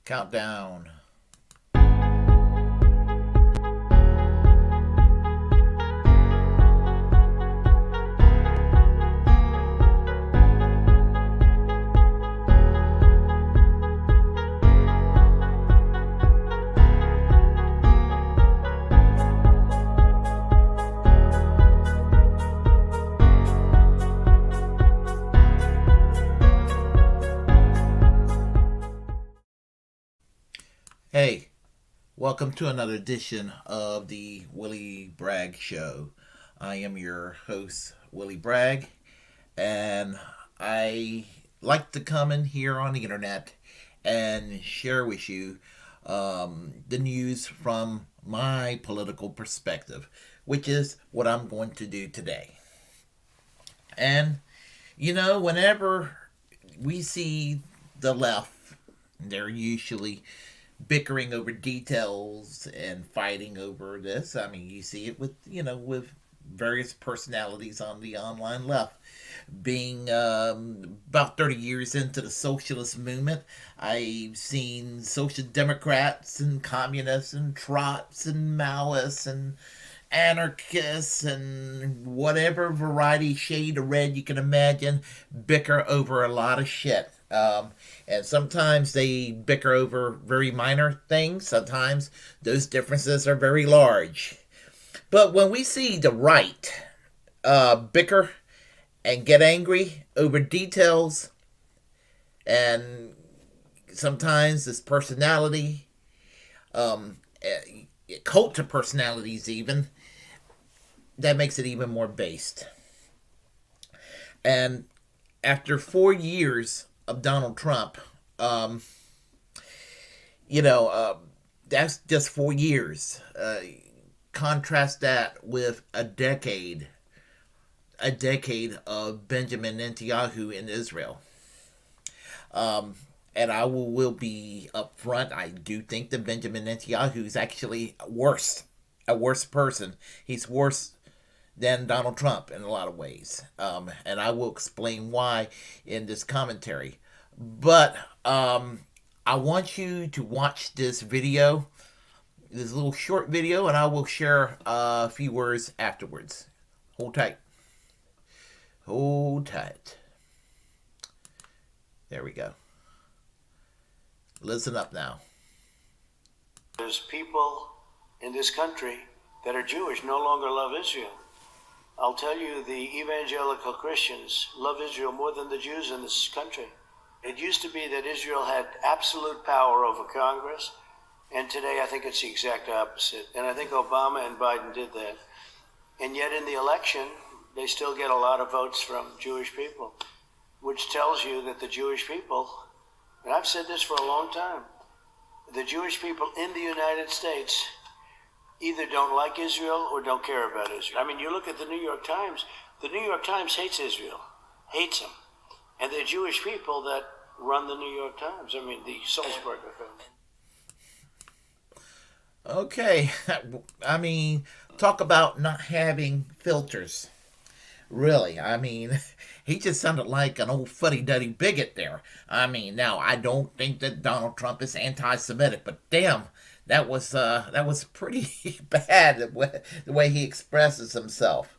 Countdown. Hey, welcome to another edition of the Willie Bragg Show. I am your host, Willie Bragg, and I like to come in here on the internet and share with you the news from my political perspective, which is what I'm going to do today. And, whenever we see the left, they're usually bickering over details and fighting over this. I mean, you see it with various personalities on the online left. Being about 30 years into the socialist movement, I've seen social democrats and communists and trots and Maoists and anarchists and whatever variety shade of red you can imagine bicker over a lot of shit. And sometimes they bicker over very minor things. Sometimes those differences are very large. But when we see the right bicker and get angry over details, and sometimes this personality, cult of personalities even, that makes it even more based. And after 4 years of Donald Trump, that's just 4 years. Contrast that with a decade of Benjamin Netanyahu in Israel. And I will be upfront. I do think that Benjamin Netanyahu is actually a worse person. He's worse than Donald Trump in a lot of ways. And I will explain why in this commentary. But I want you to watch this video, this little short video, and I will share a few words afterwards. Hold tight. Hold tight. There we go. Listen up now. There's people in this country that are Jewish no longer love Israel. I'll tell you, the evangelical Christians love Israel more than the Jews in this country. It used to be that Israel had absolute power over Congress, and today I think it's the exact opposite. And I think Obama and Biden did that. And yet in the election, they still get a lot of votes from Jewish people, which tells you that the Jewish people, and I've said this for a long time, the Jewish people in the United States either don't like Israel or don't care about Israel. I mean, you look at the New York Times. The New York Times hates Israel, hates them. And they're Jewish people that run the New York Times. I mean, the Sulzberger family. Okay. I mean, talk about not having filters. Really. I mean, he just sounded like an old fuddy-duddy bigot there. I mean, now, I don't think that Donald Trump is anti-Semitic, but damn, that was pretty bad, the way he expresses himself.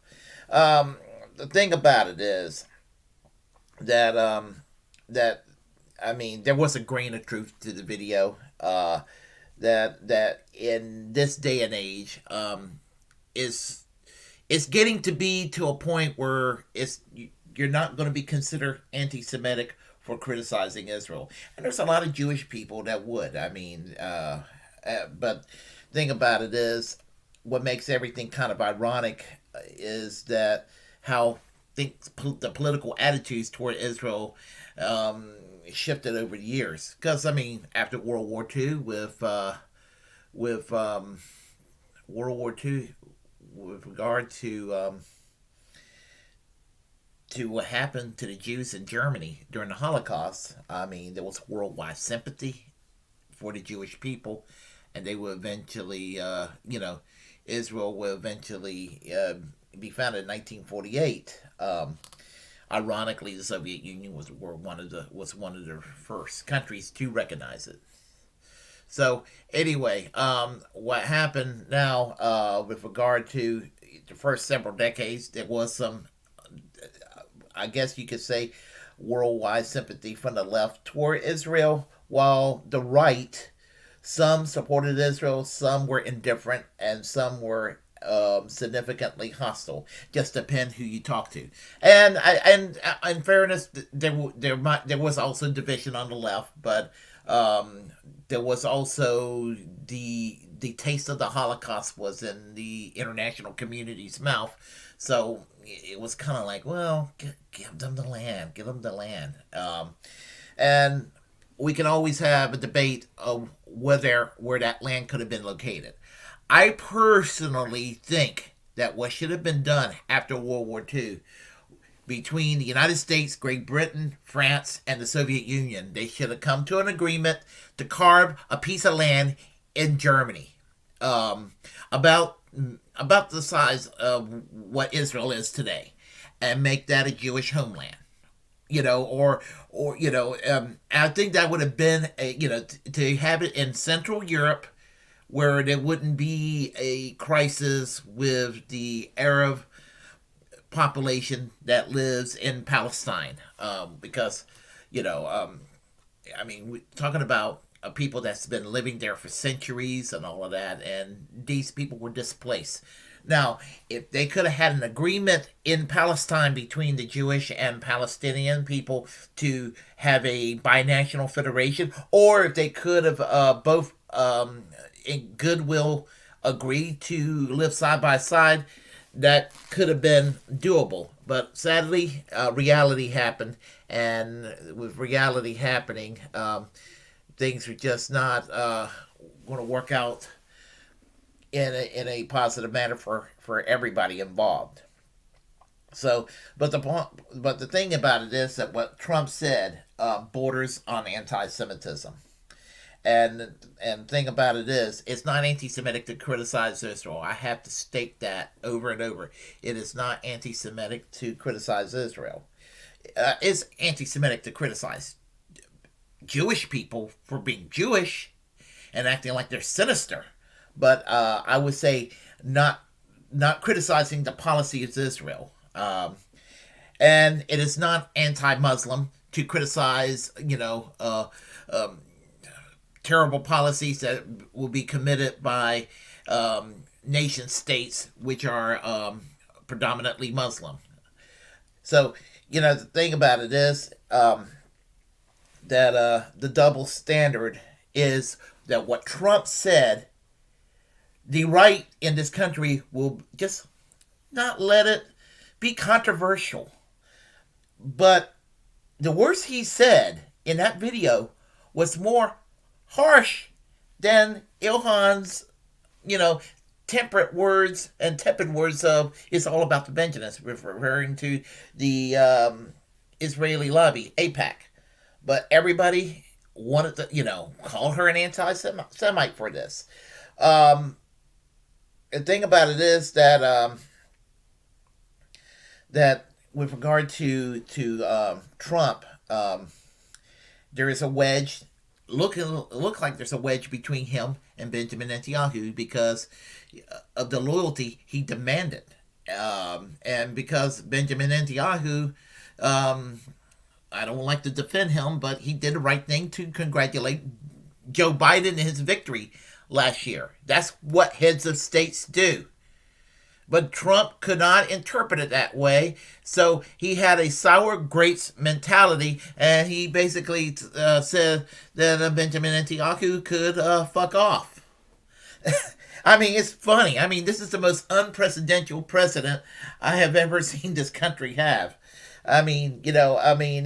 The thing about it is that I mean, there was a grain of truth to the video. That in this day and age, is it's getting to be to a point where you're not going to be considered anti-Semitic for criticizing Israel, and there's a lot of Jewish people that would. I mean, but the thing about it is, what makes everything kind of ironic is that how the political attitudes toward Israel shifted over the years. Because I mean, after World War II, with World War II, with regard to what happened to the Jews in Germany during the Holocaust, I mean, there was worldwide sympathy for the Jewish people, and they will eventually, Israel will eventually be founded in 1948. Ironically, the Soviet Union was one of the first countries to recognize it. So anyway, what happened now with regard to the first several decades, there was some, I guess you could say, worldwide sympathy from the left toward Israel, while the right, some supported Israel, some were indifferent, and some were significantly hostile. Just depend who you talk to. And in fairness, there was also division on the left, but there was also the taste of the Holocaust was in the international community's mouth. So it was kind of like, well, give them the land, give them the land. And we can always have a debate of where that land could have been located. I personally think that what should have been done after World War II between the United States, Great Britain, France, and the Soviet Union, they should have come to an agreement to carve a piece of land in Germany, about the size of what Israel is today, and make that a Jewish homeland. I think that would have been to have it in Central Europe, where there wouldn't be a crisis with the Arab population that lives in Palestine, because we're talking about a people that's been living there for centuries and all of that, and these people were displaced. Now, if they could have had an agreement in Palestine between the Jewish and Palestinian people to have a binational federation, or if they could have both in goodwill agreed to live side by side, that could have been doable. But sadly, reality happened, and with reality happening, things are just not going to work out in a positive manner for everybody involved. So, but the thing about it is that what Trump said borders on anti-Semitism. And thing about it is, it's not anti-Semitic to criticize Israel. I have to state that over and over. It is not anti-Semitic to criticize Israel. It's anti-Semitic to criticize Jewish people for being Jewish and acting like they're sinister. But I would say not criticizing the policy of Israel. And it is not anti-Muslim to criticize, terrible policies that will be committed by nation states which are predominantly Muslim. So, the thing about it is that the double standard is that what Trump said, the right in this country will just not let it be controversial. But the words he said in that video was more harsh than Ilhan's, temperate words and tepid words of "it's all about the Benjamins," referring to the Israeli lobby, AIPAC. But everybody wanted to, call her an anti-Semite for this. The thing about it is that that with regard to Trump, there is a wedge. Look like there's a wedge between him and Benjamin Netanyahu because of the loyalty he demanded, and because Benjamin Netanyahu, I don't like to defend him, but he did the right thing to congratulate Joe Biden in his victory last year. That's what heads of states do. But Trump could not interpret it that way, so he had a sour grapes mentality, and he basically said that Benjamin Netanyahu could fuck off. It's funny. This is the most unprecedented president I have ever seen this country have. It's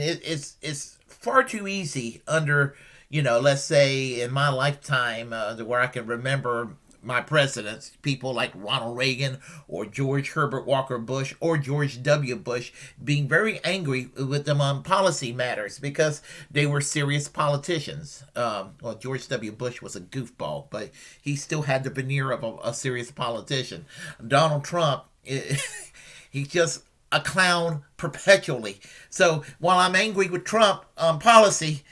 far too easy under, let's say in my lifetime, where I can remember my presidents, people like Ronald Reagan or George Herbert Walker Bush or George W. Bush, being very angry with them on policy matters because they were serious politicians. George W. Bush was a goofball, but he still had the veneer of a serious politician. Donald Trump, he just a clown perpetually. So while I'm angry with Trump policy,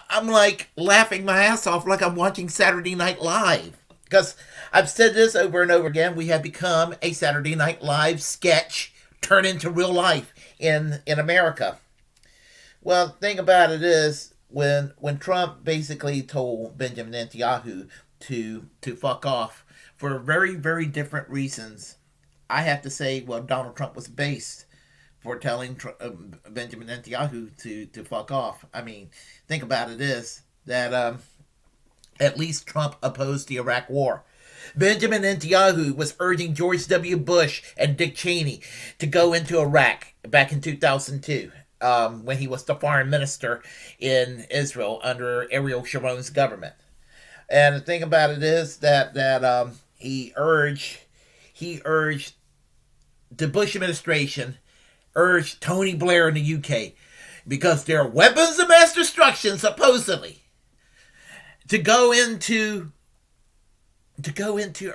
I'm like laughing my ass off like I'm watching Saturday Night Live. Because I've said this over and over again, we have become a Saturday Night Live sketch turned into real life in America. Well, the thing about it is, when Trump basically told Benjamin Netanyahu to fuck off for very, very different reasons, I have to say, well, Donald Trump was based for telling Benjamin Netanyahu to fuck off. I mean, think about it is that at least Trump opposed the Iraq War. Benjamin Netanyahu was urging George W. Bush and Dick Cheney to go into Iraq back in 2002. When he was the foreign minister in Israel under Ariel Sharon's government. And the thing about it is that he urged the Bush administration, urged Tony Blair in the UK, because they're weapons of mass destruction, supposedly, to go into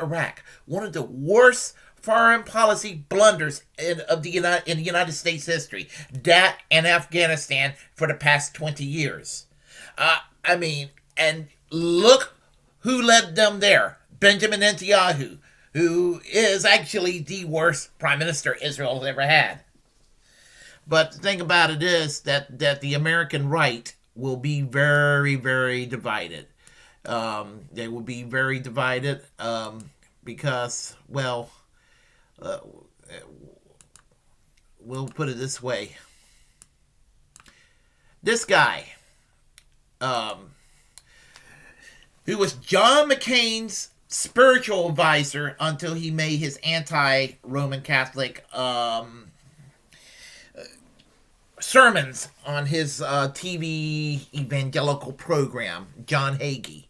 Iraq, one of the worst foreign policy blunders in the United States history. That and Afghanistan for the past 20 years. I mean, and look who led them there. Benjamin Netanyahu, who is actually the worst prime minister Israel has ever had. But the thing about it is that the American right will be very, very divided. They will be very divided because, well, we'll put it this way. This guy, who was John McCain's spiritual advisor until he made his anti-Roman Catholic sermons on his TV evangelical program, John Hagee.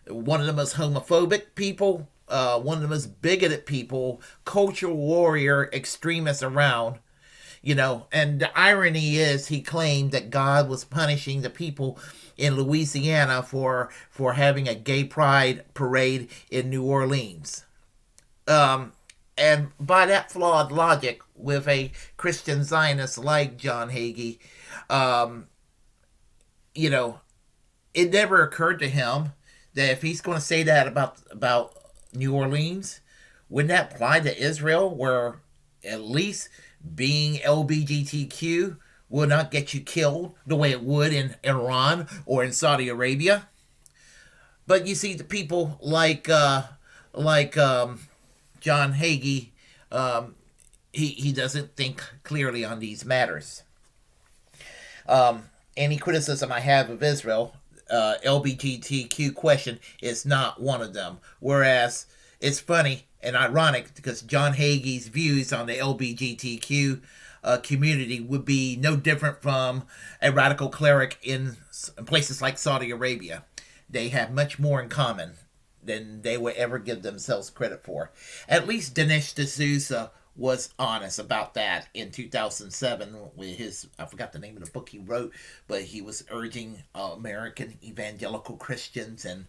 One of the most homophobic people, one of the most bigoted people, cultural warrior extremists around, you know. And the irony is, he claimed that God was punishing the people in Louisiana for having a gay pride parade in New Orleans. And by that flawed logic, with a Christian Zionist like John Hagee, you know, it never occurred to him that if he's going to say that about New Orleans, wouldn't that apply to Israel, where at least being LGBTQ will not get you killed the way it would in Iran or in Saudi Arabia? But you see, the people like John Hagee, he doesn't think clearly on these matters. Any criticism I have of Israel, LGBTQ question is not one of them. Whereas it's funny and ironic because John Hagee's views on the LGBTQ community would be no different from a radical cleric in places like Saudi Arabia. They have much more in common than they would ever give themselves credit for. At least Dinesh D'Souza was honest about that in 2007 with his, I forgot the name of the book he wrote, but he was urging American evangelical Christians and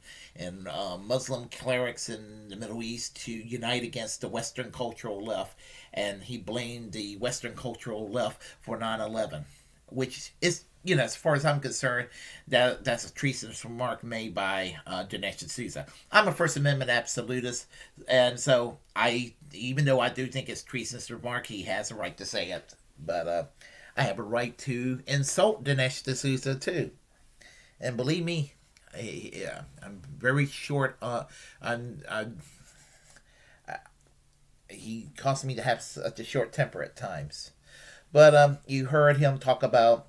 Muslim clerics in the Middle East to unite against the Western cultural left, and he blamed the Western cultural left for 9/11, which is, you know, as far as I'm concerned, that's a treasonous remark made by Dinesh D'Souza. I'm a First Amendment absolutist, and so even though I do think it's a treasonous remark, he has a right to say it. But I have a right to insult Dinesh D'Souza too. And believe me, I'm very short. He caused me to have such a short temper at times. But you heard him talk about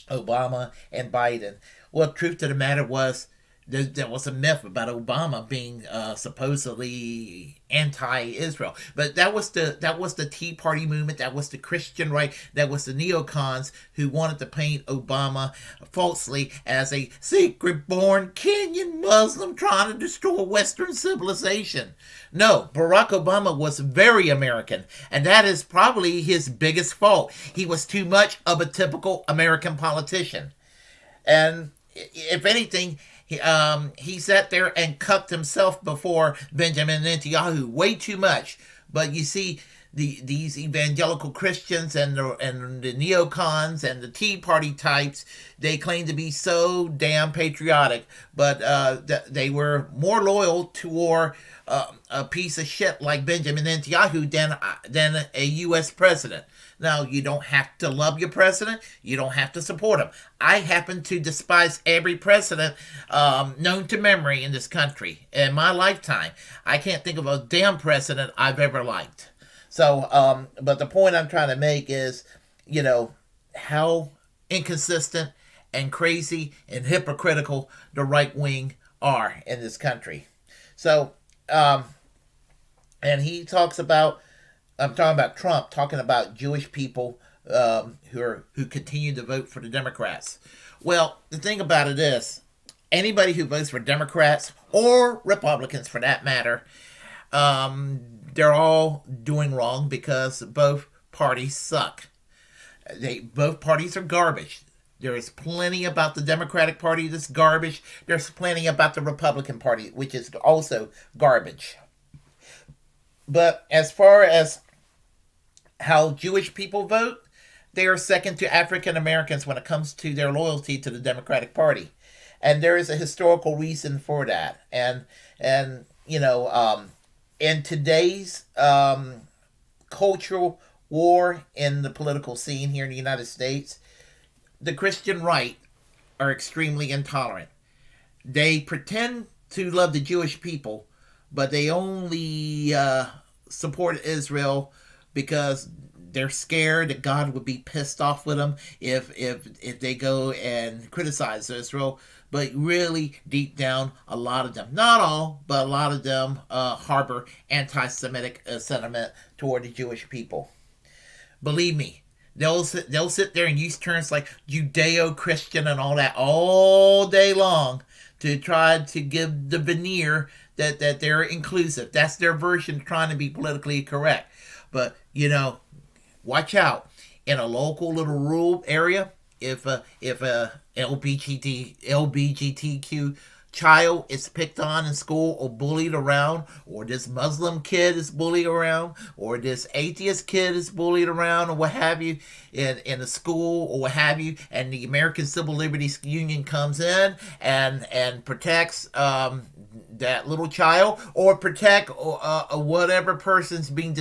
Obama and Biden. Well, truth to the matter was, there was a myth about Obama being supposedly anti-Israel, but that was the Tea Party movement, that was the Christian right, that was the neocons who wanted to paint Obama falsely as a secret-born Kenyan Muslim trying to destroy Western civilization. No, Barack Obama was very American, and that is probably his biggest fault. He was too much of a typical American politician, and if anything, he sat there and cucked himself before Benjamin Netanyahu way too much. But you see, these evangelical Christians and the neocons and the Tea Party types, they claim to be so damn patriotic, but they were more loyal to a piece of shit like Benjamin Netanyahu than a U.S. president. Now, you don't have to love your president. You don't have to support him. I happen to despise every president known to memory in this country. In my lifetime, I can't think of a damn president I've ever liked. So, but the point I'm trying to make is, how inconsistent and crazy and hypocritical the right wing are in this country. So, and he talks about, I'm talking about Trump, talking about Jewish people who continue to vote for the Democrats. Well, the thing about it is, anybody who votes for Democrats or Republicans, for that matter, they're all doing wrong because both parties suck. Both parties are garbage. There is plenty about the Democratic Party that's garbage. There's plenty about the Republican Party, which is also garbage. But as far as how Jewish people vote, they are second to African Americans when it comes to their loyalty to the Democratic Party. And there is a historical reason for that. And in today's cultural war in the political scene here in the United States, the Christian right are extremely intolerant. They pretend to love the Jewish people, but they only support Israel because they're scared that God would be pissed off with them if they go and criticize Israel. But really, deep down, a lot of them, not all, but a lot of them harbor anti-Semitic sentiment toward the Jewish people. Believe me, they'll sit there and use terms like Judeo-Christian and all that all day long to try to give the veneer that they're inclusive. That's their version of trying to be politically correct. But, watch out. In a local little rural area, if a LGBTQ child is picked on in school or bullied around, or this Muslim kid is bullied around, or this atheist kid is bullied around, or what have you, in a school or what have you, and the American Civil Liberties Union comes in and protects that little child, or protect whatever person's being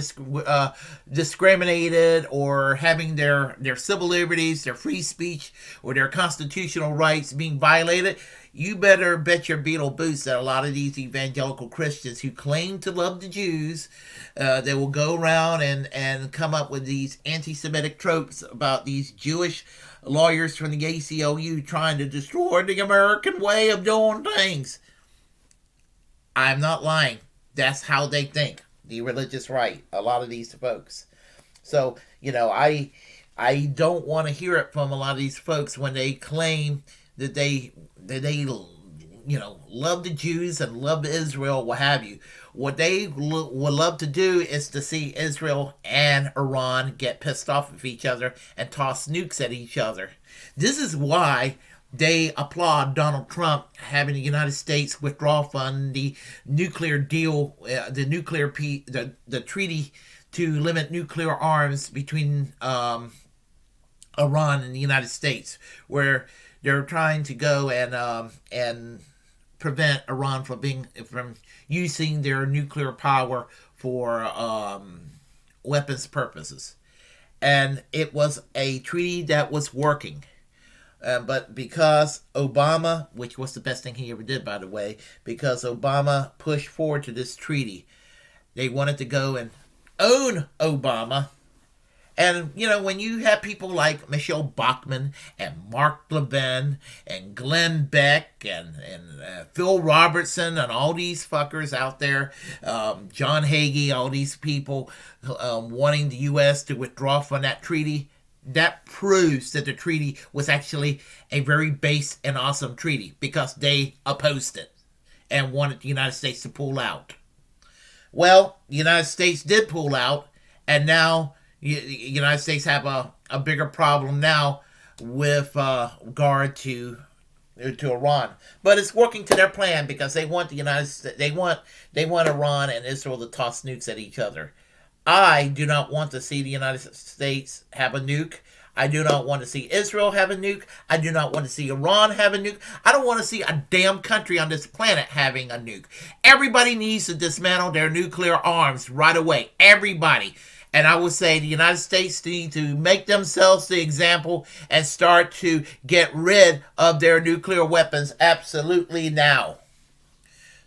discriminated or having their civil liberties, their free speech, or their constitutional rights being violated, you better bet your beetle boots that a lot of these evangelical Christians who claim to love the Jews, they will go around and come up with these anti-Semitic tropes about these Jewish lawyers from the ACLU trying to destroy the American way of doing things. I'm not lying. That's how they think. The religious right. A lot of these folks. So, I don't want to hear it from a lot of these folks when they claim that they love the Jews and love Israel, what have you. What they would love to do is to see Israel and Iran get pissed off with each other and toss nukes at each other. This is why they applaud Donald Trump having the United States withdraw from the nuclear deal, the treaty to limit nuclear arms between Iran and the United States, where they're trying to go and prevent Iran from using their nuclear power for weapons purposes. And it was a treaty that was working. But because Obama, which was the best thing he ever did, by the way, because Obama pushed forward to this treaty, they wanted to go and own Obama. And, when you have people like Michelle Bachmann and Mark Levin and Glenn Beck and Phil Robertson and all these fuckers out there, John Hagee, all these people wanting the U.S. to withdraw from that treaty, that proves that the treaty was actually a very base and awesome treaty because they opposed it and wanted the United States to pull out. Well, the United States did pull out, and now the United States have a bigger problem now with regard to Iran. But it's working to their plan because they want the United States, they want Iran and Israel to toss nukes at each other. I do not want to see the United States have a nuke. I do not want to see Israel have a nuke. I do not want to see Iran have a nuke. I don't want to see a damn country on this planet having a nuke. Everybody needs to dismantle their nuclear arms right away. Everybody. And I would say the United States need to make themselves the example and start to get rid of their nuclear weapons absolutely now.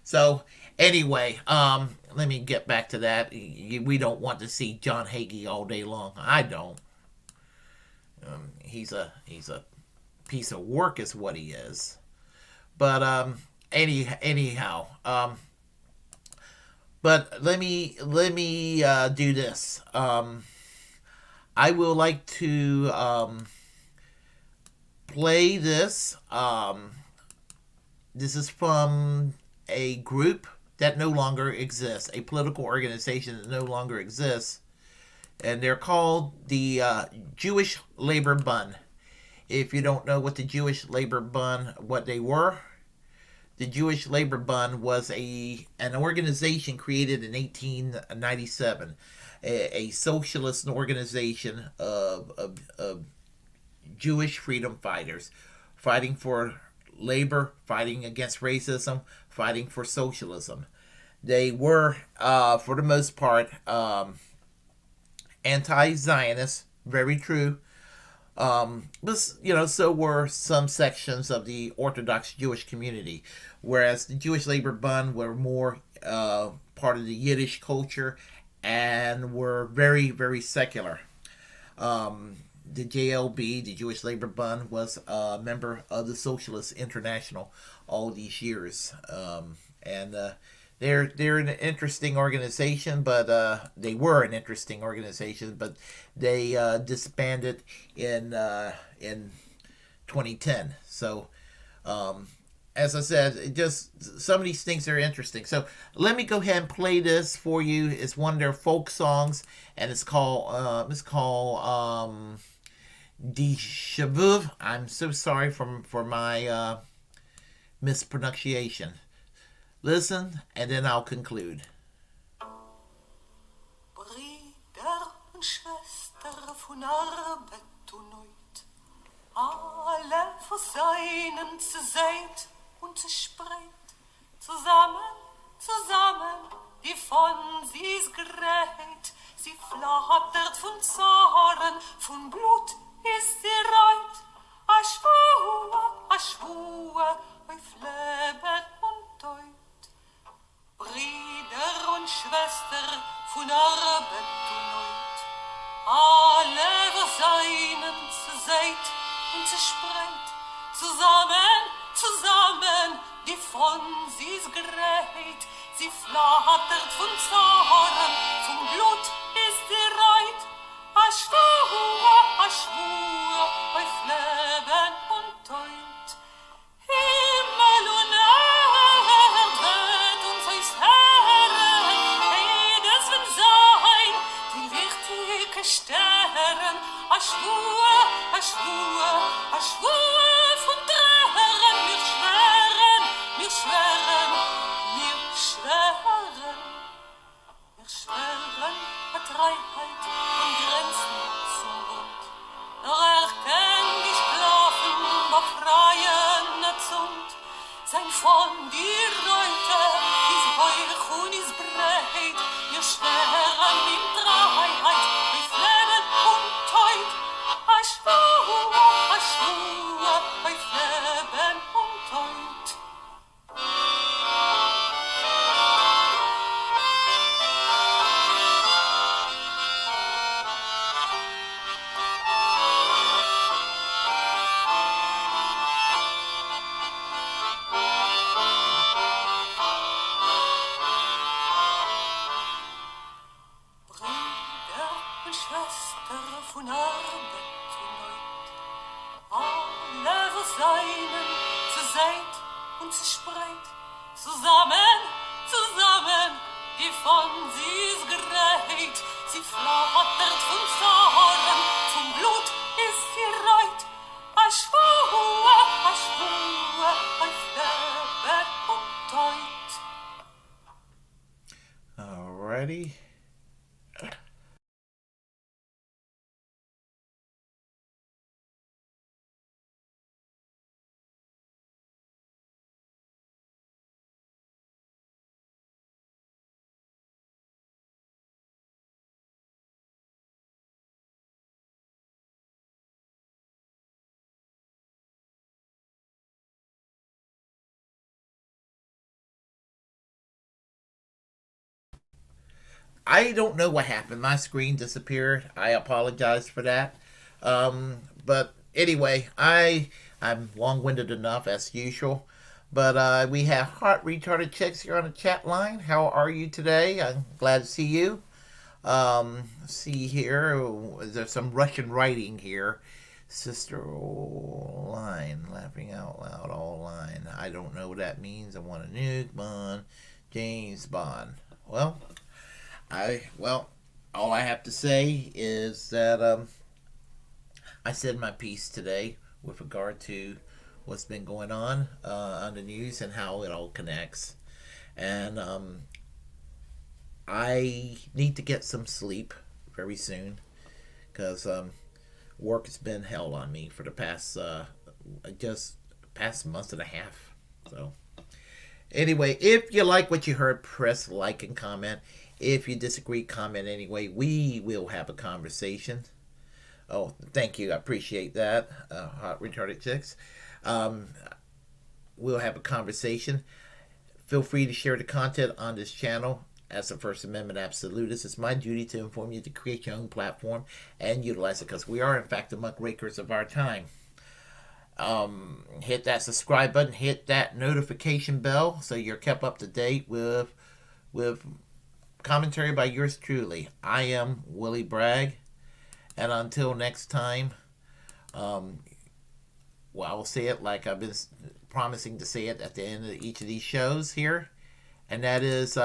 So anyway, let me get back to that. We don't want to see John Hagee all day long. I don't. He's a piece of work, is what he is. But anyhow, but let me do this. I will like to play this. This is from a group that no longer exists, a political organization that no longer exists, and they're called the Jewish Labor Bund. If you don't know what the Jewish Labor Bund, what they were, the Jewish Labor Bund was an organization created in 1897, a socialist organization of Jewish freedom fighters, fighting for labor, fighting against racism, fighting for socialism. They were, for the most part, anti-Zionist, very true. But so were some sections of the Orthodox Jewish community, whereas the Jewish Labor Bund were more part of the Yiddish culture and were very, very secular. The JLB, the Jewish Labor Bund, was a member of the Socialist International all these years, and they're an interesting organization, but they were an interesting organization, but they disbanded in 2010. So, as I said, just some of these things are interesting. So let me go ahead and play this for you. It's one of their folk songs, and it's called Die Shvue. I'm so sorry for my mispronunciation. Listen, and then I'll conclude. Brüder und Schwestern von Arbeit und Not, alle von seinen zu seid und zu spreit, zusammen, die von sie's gerät, sie flattert von Zorn, von Blut ist sie reit, a Schwue, auf Leben und Tod. Brüder und Schwestern von Arbeit und Not, alle seinen zu seid und zu spreit, zusammen, die von sie's gerät, sie flattert von Zorn, vom Blut ist sie reit, a Schwue, auf Leben und Tod. Himmel und Erde uns als Herren, jedes wird sein, die wichtige Sterne, a Schwue von Tränen, wir schweren, a Freiheit und Grenzen zum Bund. Noch erkennt die Sklaven befreien Zund, sein von die Reute, is heuch und is breit, wir schweren in Freiheit, auf Leben und Tod. A Schwue, auf Leben und Tod. Von Arbeit und Not, alle seinen zu seid und zu spreit, zusammen, die von sie's gerät, sie flattert von Zorn, vom Blut ist sie reit, a Schwue, auf Leben und Tod. Alrighty. I don't know what happened. My screen disappeared. I apologize for that. But anyway, I'm long-winded enough as usual. But we have Heart Retarded Chicks here on the chat line. How are you today? I'm glad to see you. See here, there's some Russian writing here. Sister line, laughing out loud, all line. I don't know what that means. I want a nuke Bond, James Bond. Well, all I have to say is that I said my piece today with regard to what's been going on the news and how it all connects. And I need to get some sleep very soon because work has been hell on me for the past past month and a half. So anyway, if you like what you heard, press like and comment. If you disagree, comment anyway. We will have a conversation. Oh, thank you. I appreciate that, Hot Retarded Chicks. We'll have a conversation. Feel free to share the content on this channel. As a First Amendment absolutist, it's my duty to inform you to create your own platform and utilize it because we are, in fact, the muckrakers of our time. Hit that subscribe button, hit that notification bell so you're kept up to date with commentary by yours truly. I am Willie Bragg, and until next time, I will say it like I've been promising to say it at the end of each of these shows here, and that is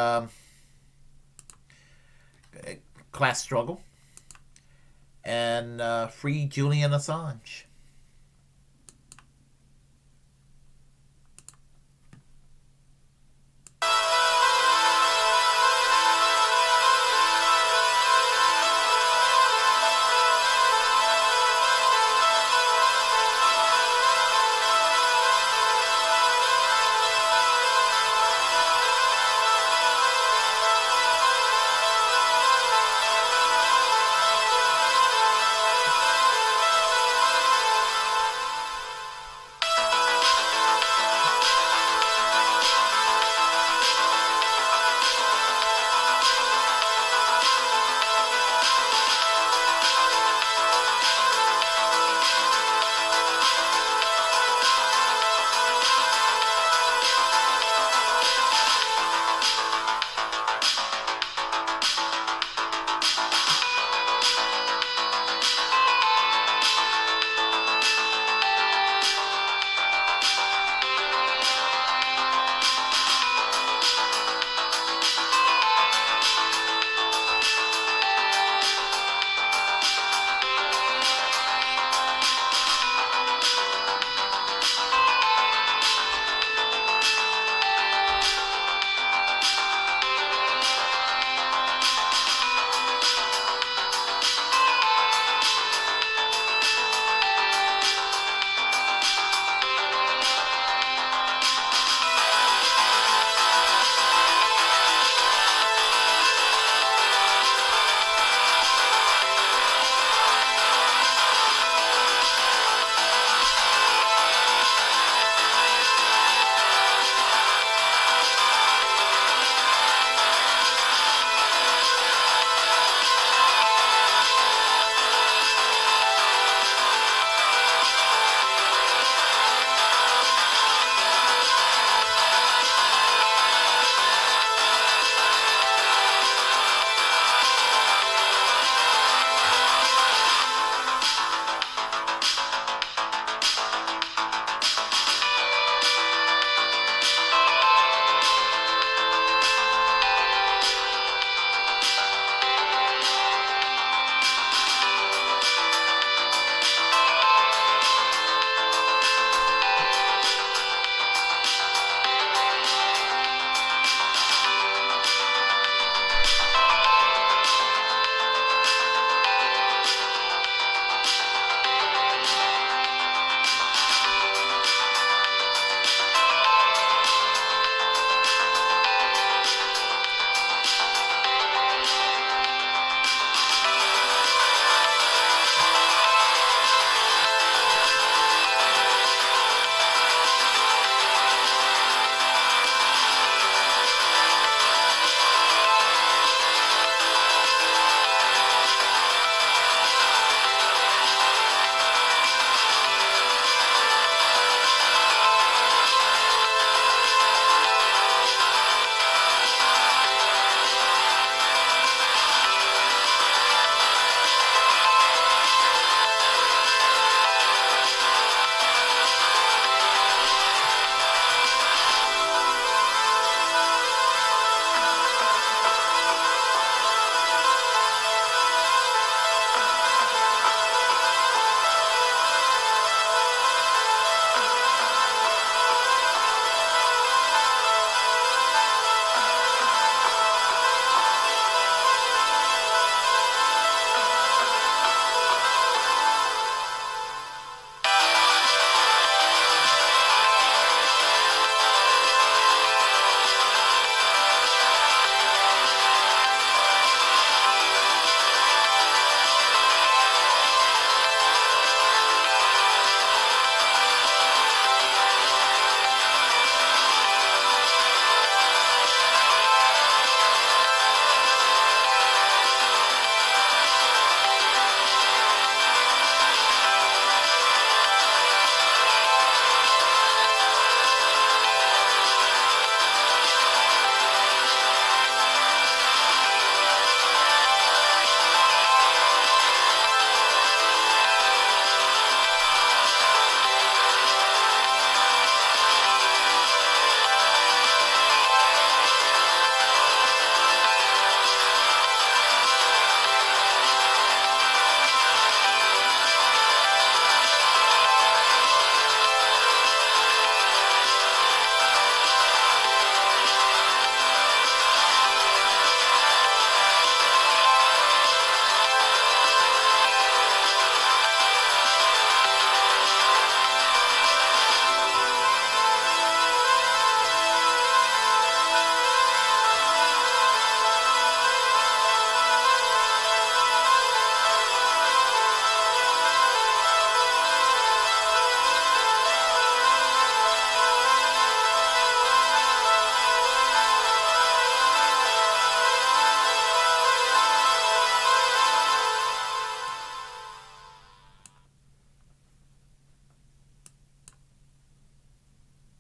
class struggle and free Julian Assange.